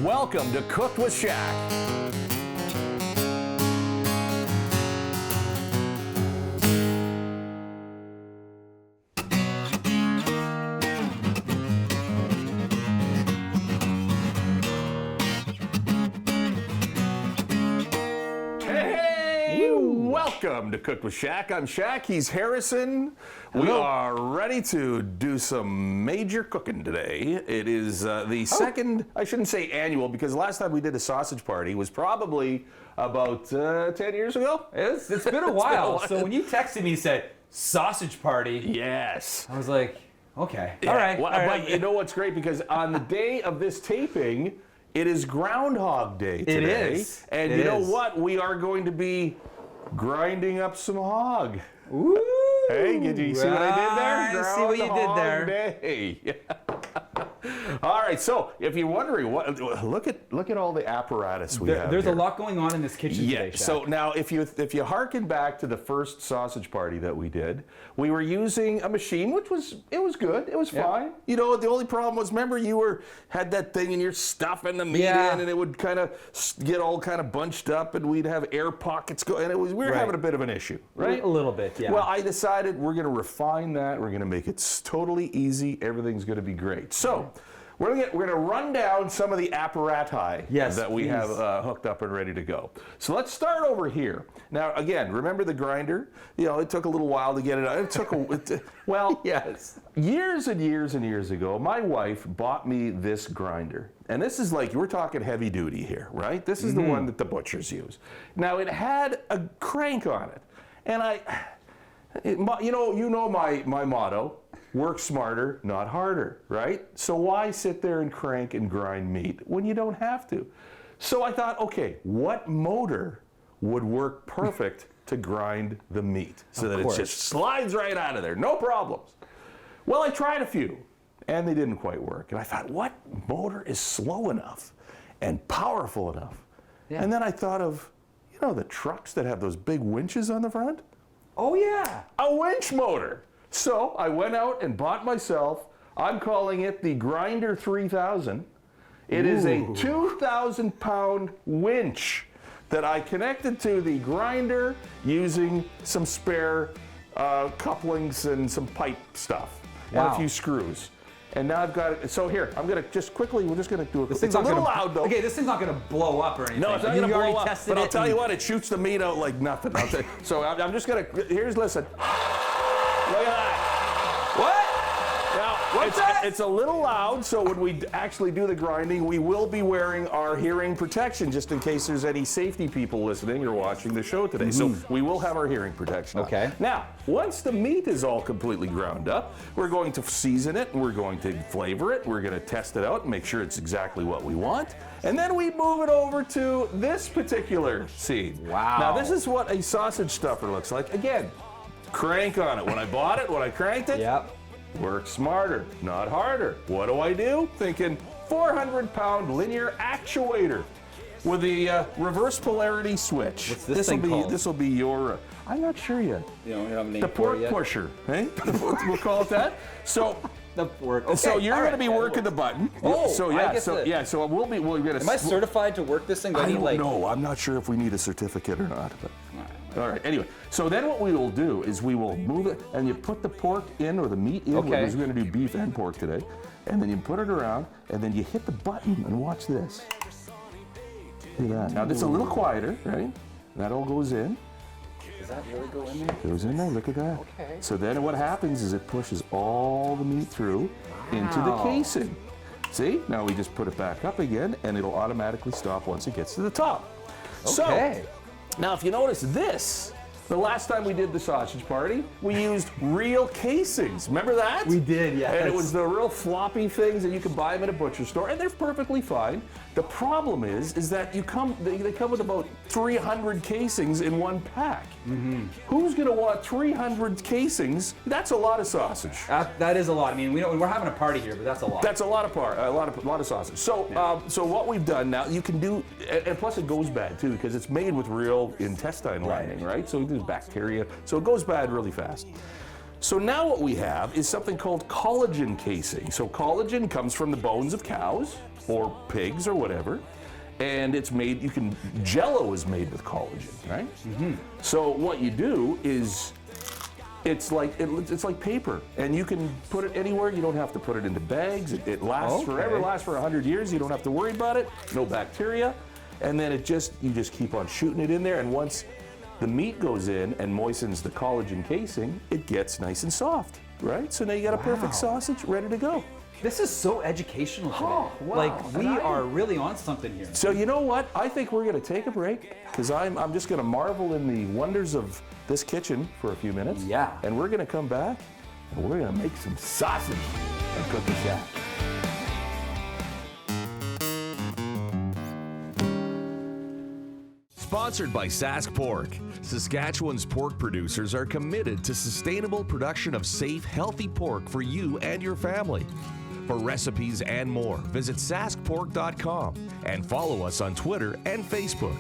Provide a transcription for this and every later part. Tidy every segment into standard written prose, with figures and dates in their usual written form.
Welcome to Cooked with Shaq. Welcome to Cooked with Shaq. I'm Shaq. He's Harrison. Hello. We are ready to do some major cooking today. It is the second, I shouldn't say annual, because last time we did a sausage party was probably about 10 years ago. It's been a while. So when you texted me and said, sausage party. Yes. I was like, okay. Yeah. All right. Well, all right. but you know what's great? Because on the day of this taping, it is Groundhog Day today. It is. And It you know is. what? We are going to be grinding up some hog. Ooh. Hey, did you see what I did there? I see what you did there. Day. All right, so if you're wondering, look at all the apparatus we have There's here. a lot going on in this kitchen today, Shaq. So now if you harken back to the first sausage party that we did, we were using a machine which was good. It was fine. You know, the only problem was, remember, you had that thing and you're stuffing the meat in, and it would kind of get all kind of bunched up, and we'd have air pockets go, and we were having a bit of an issue, right? A little bit, yeah. Well, I decided we're going to refine that. We're going to make it totally easy. Everything's going to be great. So we're going to run down some of the apparati that we have hooked up and ready to go. So let's start over here. Now, again, remember the grinder? You know, it took a little while to get it out. It took yes. Years and years and years ago, my wife bought me this grinder. And this is like, we're talking heavy duty here, right? This is the one that the butchers use. Now, it had a crank on it. And you know my motto, work smarter, not harder, right? So why sit there and crank and grind meat when you don't have to? So I thought, okay, what motor would work perfect to grind the meat so that it just slides right out of there, no problems? Well, I tried a few, and they didn't quite work. And I thought, what motor is slow enough and powerful enough? Yeah. And then I thought of, the trucks that have those big winches on the front? Oh, yeah. A winch motor. So I went out and bought myself, I'm calling it the Grinder 3000. It is a 2,000-pound winch that I connected to the grinder using some spare couplings and some pipe stuff and a few screws. And now I've got it. So here, I'm going to just quickly, we're just going to do it. It's a little loud, though. Okay, this thing's not going to blow up or anything. No, it's not going to blow up. But I'll tell you what, it shoots the meat out like nothing. So I'm just going to, listen. Look at that. Now, it's a little loud, so when we actually do the grinding, we will be wearing our hearing protection just in case there's any safety people listening or watching the show today. So we will have our hearing protection on. Okay. Now, once the meat is all completely ground up, we're going to season it and we're going to flavor it. We're going to test it out and make sure it's exactly what we want. And then we move it over to this particular scene. Wow. Now, this is what a sausage stuffer looks like. Again, crank on it. When I bought it, when I cranked it, work smarter, not harder. What do? Thinking 400-pound linear actuator with the reverse polarity switch. What's this thing called? This will be your, I'm not sure yet. You don't have a name The for it pork yet? pusher, eh? We'll call it that. So, so you're going to be working the button. Oh, so yeah, so we're going to. Am I certified to work this thing? I don't know. I'm not sure if we need a certificate or not. But. All right, anyway, so then what we will do is we will move it, and you put the pork in, or the meat in, because we're going to do beef and pork today, and then you put it around, and then you hit the button, and watch this. Look at that. Now, this is a little quieter, right? That all goes in. Does that really go in there? It goes in there, look at that. Okay. So then what happens is it pushes all the meat through into the casing. See? Now we just put it back up again, and it'll automatically stop once it gets to the top. Okay. So, now, if you notice this, the last time we did the sausage party, we used real casings. Remember that? We did, yes. And it was the real floppy things, and you can buy them at a butcher store, and they're perfectly fine. The problem is that they come with about 300 casings in one pack. Who's going to want 300 casings? That's a lot of sausage. That is a lot. I mean, we're having a party here, but that's a lot. That's a lot of sausage. So, so what we've done now, you can do, and plus it goes bad too, because it's made with real intestine lining, right? So there's bacteria, so it goes bad really fast. So now what we have is something called collagen casing. So collagen comes from the bones of cows, or pigs or whatever. And it's made, Jell-O is made with collagen, right? So what you do is, it's like paper, and you can put it anywhere. You don't have to put it into bags. It lasts forever, lasts for 100 years. You don't have to worry about it. No bacteria. And then you just keep on shooting it in there, and once the meat goes in and moistens the collagen casing, it gets nice and soft, right? So now you got a perfect sausage ready to go. This is so educational today. Oh, wow. Like, we are really on something here. So you know what? I think we're going to take a break, because I'm just going to marvel in the wonders of this kitchen for a few minutes. Yeah. And we're going to come back, and we're going to make some sausage at Cookie Shack. Sponsored by Sask Pork. Saskatchewan's pork producers are committed to sustainable production of safe, healthy pork for you and your family. For recipes and more, visit saskpork.com and follow us on Twitter and Facebook.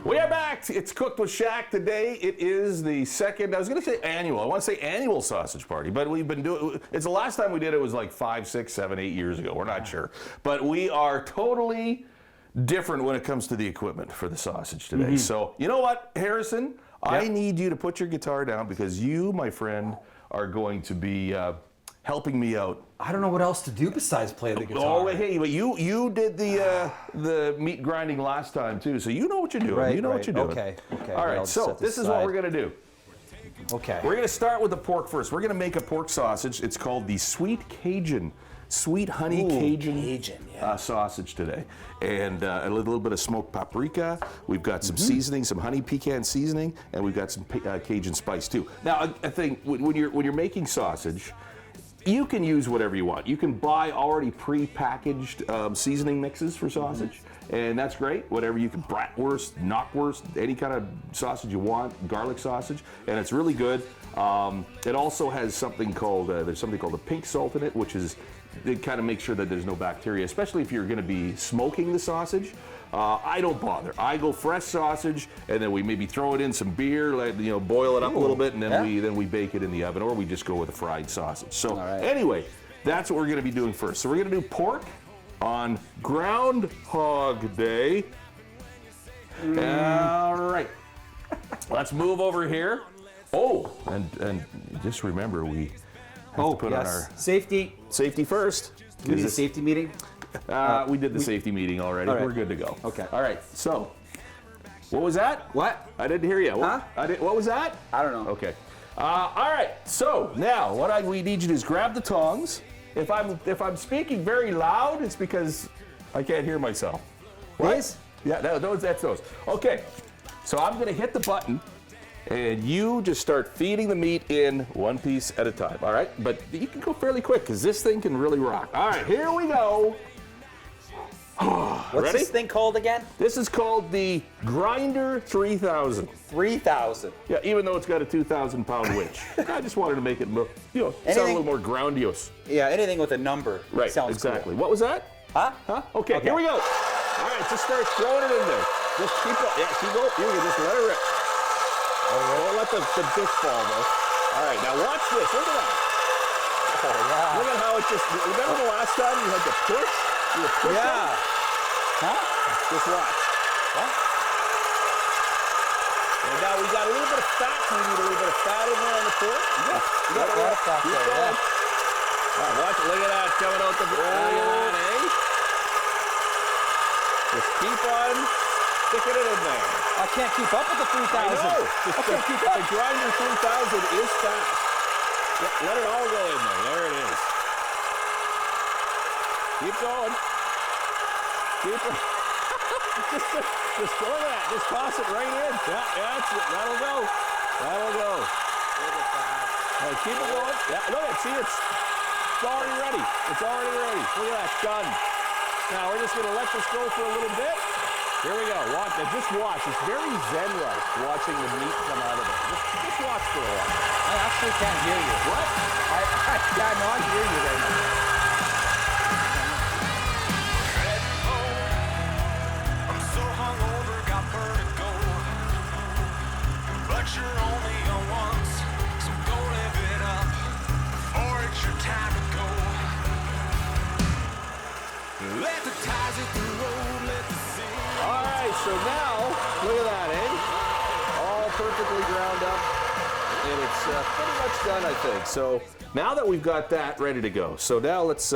We are back. It's Cooked with Shaq. Today it is the second, I was going to say annual. I want to say annual sausage party, but we've been doing, it's the last time we did it was like 5, 6, 7, 8 years ago. We're not sure. But we are totally different when it comes to the equipment for the sausage today. So, you know what, Harrison? I need you to put your guitar down, because you, my friend, are going to be helping me out. I don't know what else to do besides play the guitar. Oh, hey, but you did the meat grinding last time too, so you know what you're doing. Right, you know what you're doing. Okay. All right, so this is what we're gonna do. Okay. We're gonna start with the pork first. We're gonna make a pork sausage. It's called the Sweet Honey Cajun sausage today, and a little bit of smoked paprika. We've got some seasoning, some honey pecan seasoning, and we've got some Cajun spice too. Now, I think when you're making sausage, you can use whatever you want. You can buy already pre-packaged seasoning mixes for sausage, and that's great. Whatever you can, bratwurst, knockwurst, any kind of sausage you want, garlic sausage, and it's really good. It also has something called, there's something called a pink salt in it, which is, it kind of makes sure that there's no bacteria, especially if you're gonna be smoking the sausage. I don't bother. I go fresh sausage, and then we maybe throw it in some beer, boil it up a little bit, and then we bake it in the oven, or we just go with a fried sausage. So anyway, that's what we're going to be doing first. So we're going to do pork on Groundhog Day. All right, let's move over here. Oh, and just remember, we have to put on our safety first. We need a safety meeting. We did the safety meeting already. All right. We're good to go. Okay. All right. So, what was that? What? I didn't hear you. Huh? What was that? I don't know. Okay. All right. So now, we need you to do is grab the tongs. If I'm speaking very loud, it's because I can't hear myself. These? Yeah. That's those. Okay. So I'm going to hit the button, and you just start feeding the meat in one piece at a time. All right. But you can go fairly quick, because this thing can really rock. All right. Here we go. What's Ready? this thing called again? This is called the Grinder 3000. 3,000. Yeah, even though it's got a 2,000-pound winch. I just wanted to make it look, sound a little more grandiose. Yeah, anything with a number sounds exactly. cool. What was that? Huh? Okay, here we go. All right, just start throwing it in there. Just keep going. Yeah, keep going. You can just let it rip. Don't let the dish fall, though. All right, now watch this. Look at that. Oh, wow. Look at how it just, remember the last time you had to push? You would push Yeah. it? Huh? Just watch. What? And now we got a little bit of fat. We need a little bit of fat in there on the pork. You got a lot of fat there, there. yeah. All right, watch it. Look at that coming out the. Look at that, eh? Just keep on sticking it in there. I can't keep up with the 3,000. I know. I can't keep up. The Grinder 3000 is fast. Yeah, let it all go in there. There it is. Keep going. Keep it. Just go that. Just toss it right in. Yeah, that's it. That'll go. That'll go. All right, keep it going. Yeah, look at, see, it's already ready. It's already ready. Look at that, done. Now we're just gonna let this go for a little bit. Here we go. Watch. Now just watch. It's very zen-like watching the meat come out of it. Just watch for a while. I actually can't hear you. What? I cannot hear you right now. But you're only young once. pretty much done, I think. So now that we've got that ready to go, so now let's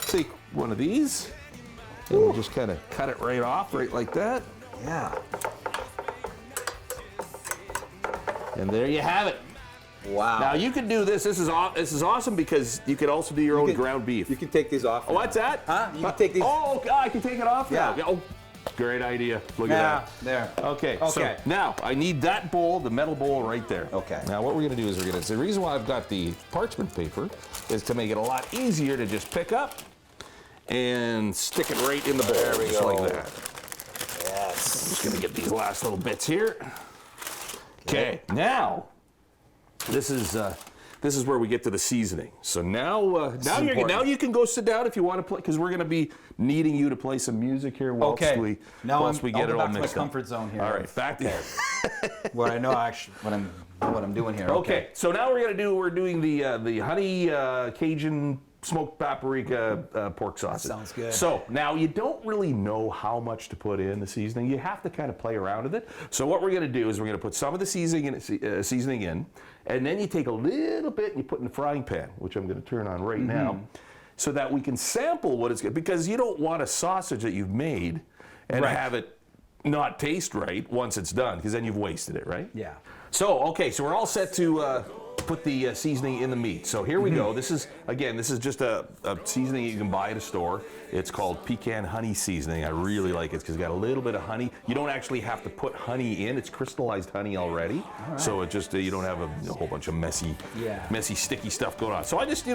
take one of these and we'll just kind of cut it right off, right like that. Yeah. And there you have it. Wow. Now you can do this. This is awesome because you can also do your own ground beef. You can take these off. Oh, what's that? Huh? You can take these. Oh, God, I can take it off now. Yeah. Oh, great idea. Look at that. There. Okay. So Okay. now I need that bowl, the metal bowl right there. Okay. Now what we're going to do is the reason why I've got the parchment paper is to make it a lot easier to just pick up and stick it right in the bowl. There we just go. like that. Yes. I'm just going to get these last little bits here. Okay. Now this is where we get to the seasoning. So now you can go sit down if you want to play, because we're going to be needing you to play some music here whilst we I'll get go it all back to my mixed up. comfort zone here. All right, back to What I know actually, what I'm doing here. Okay, so now we're doing the honey Cajun smoked paprika pork sausage. Sounds good. So now you don't really know how much to put in the seasoning. You have to kind of play around with it. So what we're going to do is we're going to put some of the seasoning in, and then you take a little bit and you put in the frying pan, which I'm going to turn on right now, so that we can sample what it's good. Because you don't want a sausage that you've made and have it not taste right once it's done, because then you've wasted it, right? Yeah. So, okay, so we're all set to put the seasoning in the meat. So here we go. This is just a seasoning you can buy at a store. It's called pecan honey seasoning. I really like it because it's got a little bit of honey. You don't actually have to put honey in. It's crystallized honey already. All right. So it just, you don't have a whole bunch of messy, sticky stuff going on. So I just play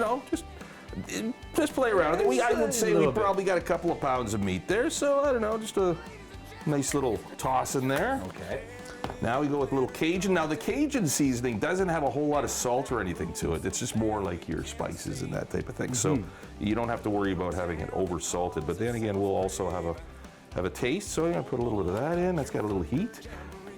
around with it. I would say we probably got a couple of pounds of meat there. So I don't know, just a nice little toss in there. Okay. Now we go with a little Cajun. Now the Cajun seasoning doesn't have a whole lot of salt or anything to it. It's just more like your spices and that type of thing. So you don't have to worry about having it over salted. But then again, we'll also have a taste. So I'm gonna put a little bit of that in. That's got a little heat.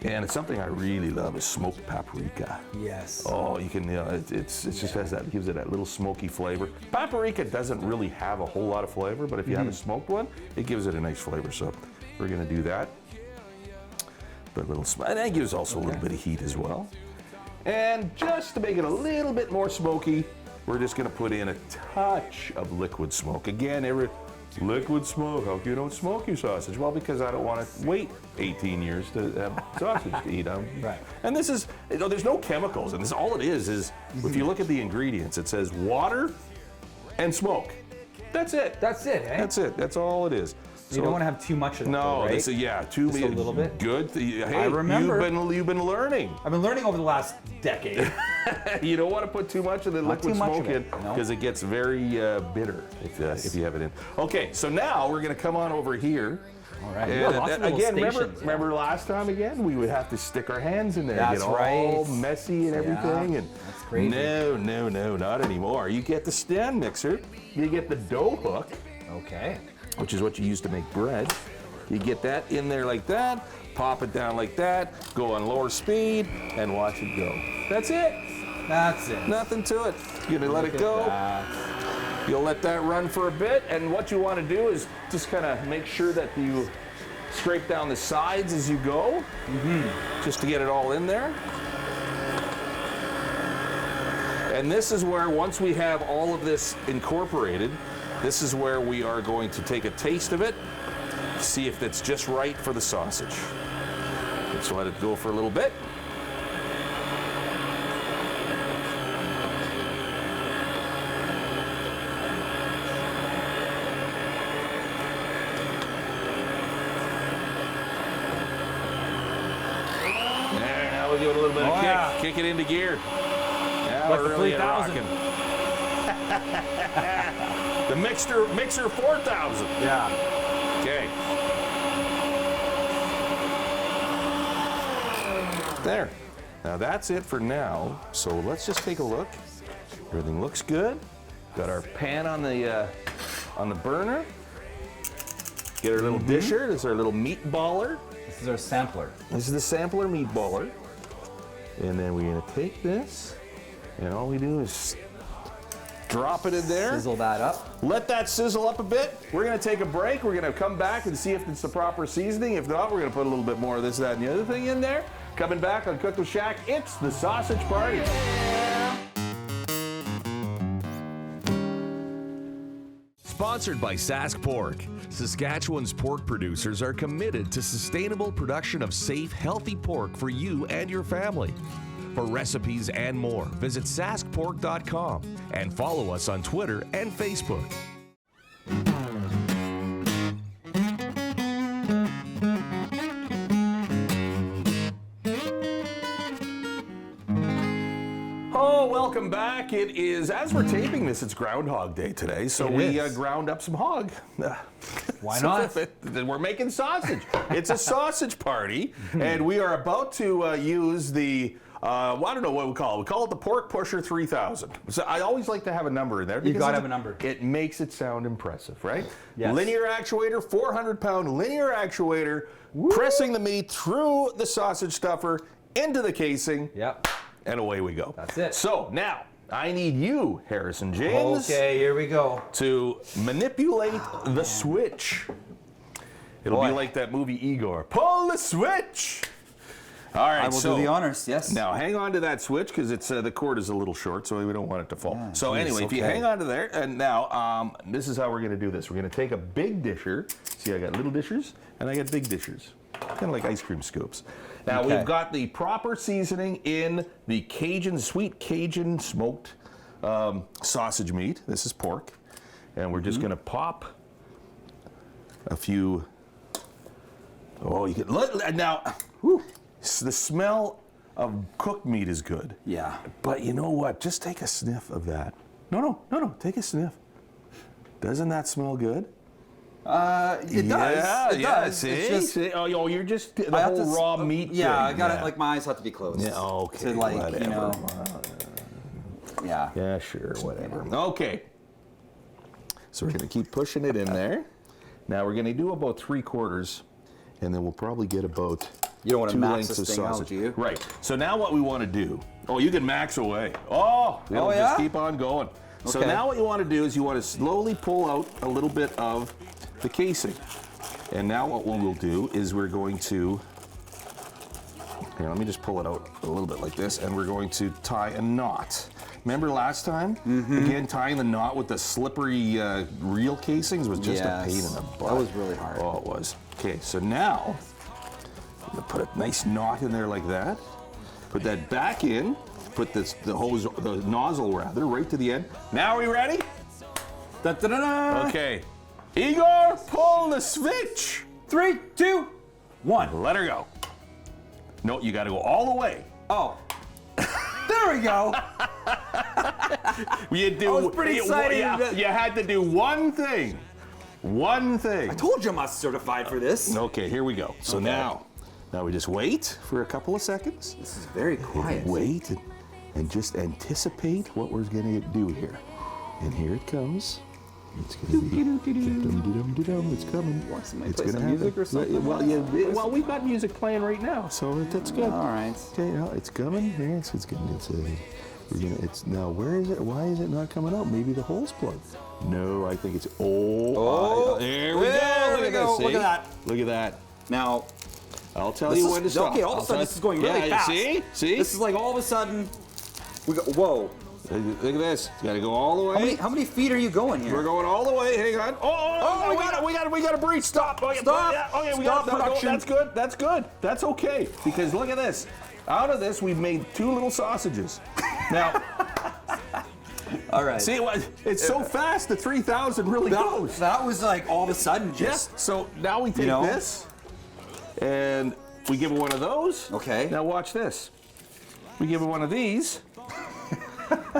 And it's something I really love is smoked paprika. Yes. Oh, you can, it just has that, gives it that little smoky flavor. Paprika doesn't really have a whole lot of flavor, but if you have a smoked one, it gives it a nice flavor. So we're gonna do that. But and that gives also a little bit of heat as well. And just to make it a little bit more smoky, we're just gonna put in a touch of liquid smoke. Again, liquid smoke, how can you don't smoke your sausage? Well, because I don't want to wait 18 years to have sausage to eat. Right. And this is, there's no chemicals, and this all it is if you look at the ingredients, it says water and smoke. That's it. That's it, eh? That's it. That's all it is. You don't want to have too much of it, No, right? Just a little bit. Good. Hey, I remember. You've been learning. I've been learning over the last decade. You don't want to put too much of the liquid smoke in No. because it gets very bitter if you have it in. Okay, so now we're going to come on over here. All right. And, Lots of little again, stations, remember last time again, we would have to stick our hands in there, That's get all right. messy and everything. And that's crazy. No, not anymore. You get the stand mixer, you get the dough hook, Okay. which is what you use to make bread. You get that in there like that, pop it down like that, go on lower speed, and watch it go. That's it. That's it. Nothing to it. You're gonna let it go. You'll let that run for a bit, and what you want to do is just kind of make sure that you scrape down the sides as you go, just to get it all in there. And this is where, once we have all of this incorporated, this is where we are going to take a taste of it, see if it's just right for the sausage. Let's let it go for a little bit. There, now we'll give it a little bit of kick. Kick it into gear. Now Like we're the really 3000. rocking. The mixer 4000. Yeah. Okay. There. Now that's it for now. So let's just take a look. Everything looks good. Got our pan on the burner. Get our little disher. This is our little meat baller. This is our sampler. This is the sampler meat baller. And then we're gonna take this, and all we do is drop it in there. Sizzle that up. Let that sizzle up a bit. We're gonna take a break. We're gonna come back and see if it's the proper seasoning. If not, we're gonna put a little bit more of this, that, and the other thing in there. Coming back on Cook with Shaq, it's the sausage party. Sponsored by Sask Pork. Saskatchewan's pork producers are committed to sustainable production of safe, healthy pork for you and your family. For recipes and more, visit saskpork.com and follow us on Twitter and Facebook. Oh, welcome back. It is, as we're taping this, it's Groundhog Day today, so we ground up some hog. Why not? We're making sausage. It's a sausage party, and we are about to use the, I don't know what we call it. We call it the Pork Pusher 3000. So I always like to have a number in there. You gotta have a number. It makes it sound impressive, right? Yes. Linear actuator, 400-pound linear actuator, pressing the meat through the sausage stuffer into the casing. Yep. And away we go. That's it. So now, I need you, Harrison James, Okay, here we go. to manipulate the switch. It'll be like that movie Igor. Pull the switch! All right, I will do the honors, yes. Now, hang on to that switch, because it's the cord is a little short, so we don't want it to fall. Yeah, so geez, anyway, if you okay. hang on to there, and now, this is how we're going to do this. We're going to take a big disher. See, I got little dishers, and I got big dishers. Kind of like ice cream scoops. Now, Okay. we've got the proper seasoning in the sweet Cajun smoked sausage meat. This is pork. And we're just going to pop a few. Oh, you can look now. Whew, the smell of cooked meat is good. Yeah. But you know what? Just take a sniff of that. No. Take a sniff. Doesn't that smell good? It does. It does. See? It's just, See? Oh, you're just the I have whole to raw meat. Yeah, thing. I got it. Like my eyes have to be closed. Yeah, okay. To like, whatever. you know. Yeah. Yeah, sure, whatever. Okay. So we're going to keep pushing it in there. Now we're going to do about 3/4, and then we'll probably get about You don't want to 2 max lengths this of thing out, sausage. do you? Right. So now what we want to do, you can max away. We'll yeah? just keep on going. So Okay. now what you want to do is you want to slowly pull out a little bit of the casing. And now what we'll do is we're going to, here, let me just pull it out a little bit like this, and we're going to tie a knot. Remember last time? Again, tying the knot with the slippery reel casings was just a pain in the butt. That was really hard. Oh, it was. Okay, so now, I'm gonna put a nice knot in there like that. Put that back in. Put the nozzle rather, right to the end. Now are we ready? Da, da, da, da. Okay. Igor, pull the switch. 3, 2, 1. Let her go. No, you got to go all the way. Oh. There we go. You do. I was pretty excited. You had to do one thing. One thing. I told you I'm not certified for this. Okay, here we go. So Okay. now we just wait for a couple of seconds. This is very quiet. Wait and just anticipate what we're going to do here. And here it comes. It's going to be. It's coming. somebody It's play gonna some music happen. or something? Well, we've got music playing right now, so that's good. All right. Okay, it's coming. Yeah, it's good. It's now. Where is it? Why is it not coming out? Maybe the hole's plugged. No, I think it's. There we go. There Look we at go. this. Look see? at that. Look at that. Now, I'll tell this you is, when to stop. okay, all of a sudden this is going really fast. See? This is like all of a sudden, we go, whoa. Look at this. It's got to go all the way. How many feet are you going here? We're going all the way. Hang on. We got to breathe. Stop. Okay, Stop. Yeah, okay, we Stop got production. That's good. That's good. That's okay. Because look at this. Out of this, we've made 2 little sausages. Now, All right. see, it's so fast. The 3,000 really goes. That was like all of a sudden just. Yes. So now we take this, and we give it one of those. Okay. Now watch this. We give it one of these.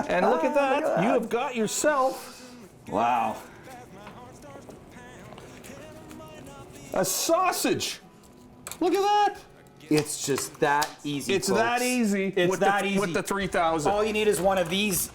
And look at that. You have got yourself Wow. a sausage. Look at that. It's just that easy. It's folks. that easy. It's with that the, easy. With the 3,000. All you need is one of these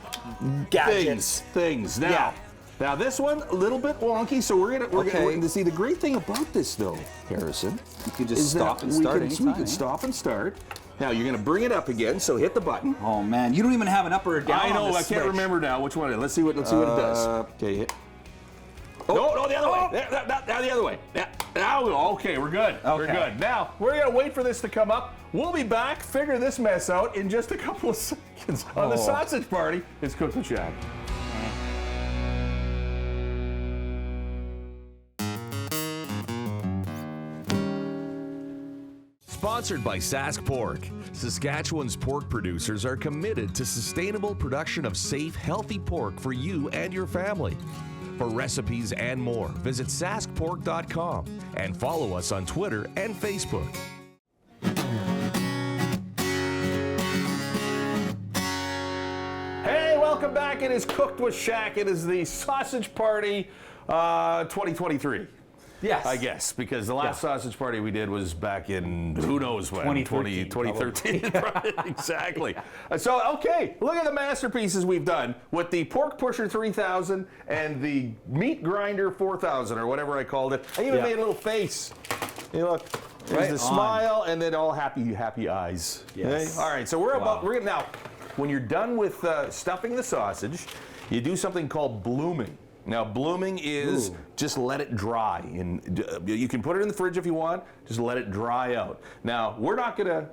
gadgets. Things. Now, Yeah. now this one a little bit wonky. So we're Okay. gonna see the great thing about this though, Harrison. You can just is that stop and start we anytime, can eh? stop and start. Now you're gonna bring it up again. So hit the button. Oh man, you don't even have an up or a down. I know. on I this can't switch. remember now which one. Let's see what it does. Okay. Hit. No, the other way. Now the other way. Now, okay, we're good. We're Okay. good. Now, we're going to wait for this to come up. We'll be back, figure this mess out in just a couple of seconds on the sausage party. It's Cook the Shack. Sponsored by Sask Pork. Saskatchewan's pork producers are committed to sustainable production of safe, healthy pork for you and your family. For recipes and more, visit saskpork.com and follow us on Twitter and Facebook. Hey, welcome back. It is Cooked with Shaq. It is the Sausage Party 2023. Yes. I guess, because the last sausage party we did was back in who knows when? 2013. Right, exactly. So, okay, look at the masterpieces we've done with the Pork Pusher 3000 and the Meat Grinder 4000, or whatever I called it. I even made a little face. You look. There's Right the on. smile and then all happy eyes. Yes. Okay? All right, so we're now, when you're done with stuffing the sausage, you do something called blooming. Now, blooming is just let it dry. And you can put it in the fridge if you want. Just let it dry out. Now, we're not going to,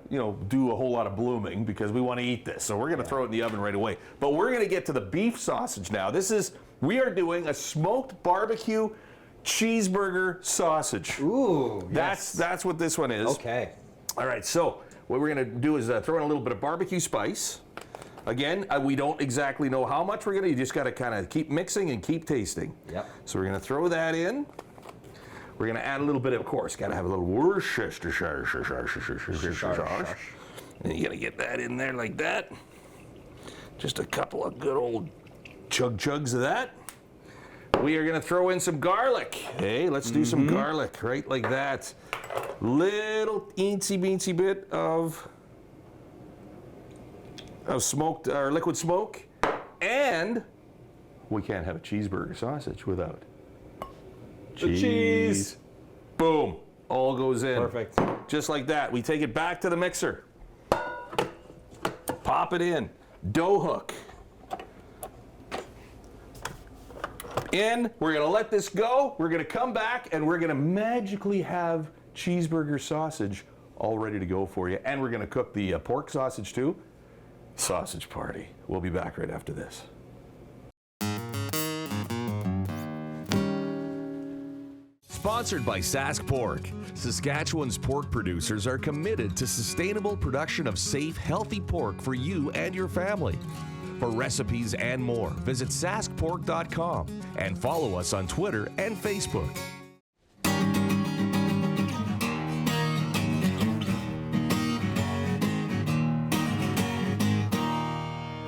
do a whole lot of blooming because we want to eat this. So we're going to throw it in the oven right away. But we're going to get to the beef sausage now. We are doing a smoked barbecue cheeseburger sausage. Ooh, That's what this one is. Okay. All right. So what we're going to do is throw in a little bit of barbecue spice. Again, we don't exactly know how much we're going to. You just got to kind of keep mixing and keep tasting. Yep. So we're going to throw that in. We're going to add a little bit of course, got to have a little Worcestershire sauce. And you're going to get that in there like that. Just a couple of good old chugs of that. We are going to throw in some garlic. Hey, let's do some garlic, right like that. Little teensy-beensy bit of smoked or liquid smoke, and we can't have a cheeseburger sausage without cheese. Boom, all goes in. Perfect. Just like that. We take it back to the mixer, pop it in, dough hook in. We're gonna let this go. We're gonna come back and we're gonna magically have cheeseburger sausage all ready to go for you, and we're gonna cook the pork sausage too. Sausage party. We'll be back right after this. Sponsored by Sask Pork. Saskatchewan's pork producers are committed to sustainable production of safe, healthy pork for you and your family. For recipes and more, visit saskpork.com and follow us on Twitter and Facebook.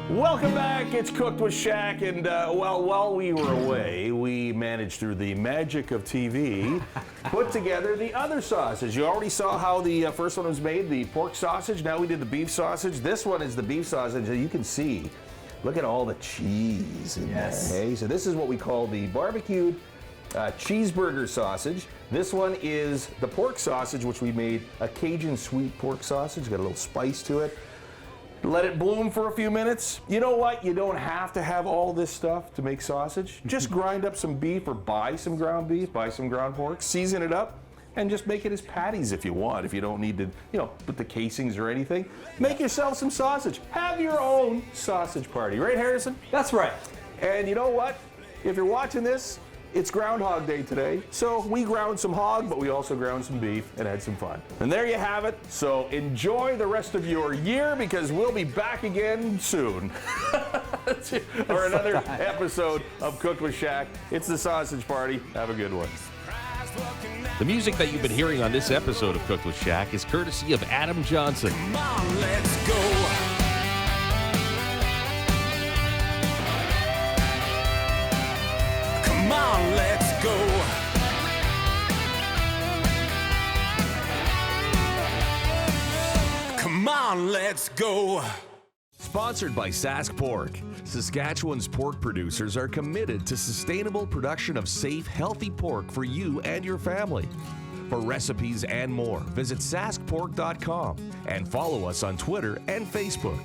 Welcome back. It's Cooked with Shaq, and while we were away, we managed through the magic of TV put together the other sausage. You already saw how the first one was made, the pork sausage. Now we did the beef sausage. This one is the beef sausage. You can see, look at all the cheese in there. Okay? So this is what we call the barbecued cheeseburger sausage. This one is the pork sausage, which we made a Cajun sweet pork sausage. Got a little spice to it. Let it bloom for a few minutes. You know what? You don't have to have all this stuff to make sausage. Just grind up some beef or buy some ground beef, buy some ground pork, season it up, and just make it as patties if you want. If you don't need to, put the casings or anything. Make yourself some sausage. Have your own sausage party. Right, Harrison? That's right. And you know what? If you're watching this, it's Groundhog Day today, so we ground some hog, but we also ground some beef and had some fun. And there you have it. So enjoy the rest of your year, because we'll be back again soon. Or another episode of Cooked with Shaq. It's the Sausage Party. Have a good one. The music that you've been hearing on this episode of Cooked with Shaq is courtesy of Adam Johnson. Come on, let's go. Come on, let's go. Come on, let's go. Sponsored by Sask Pork. Saskatchewan's pork producers are committed to sustainable production of safe, healthy pork for you and your family. For recipes and more, visit saskpork.com and follow us on Twitter and Facebook.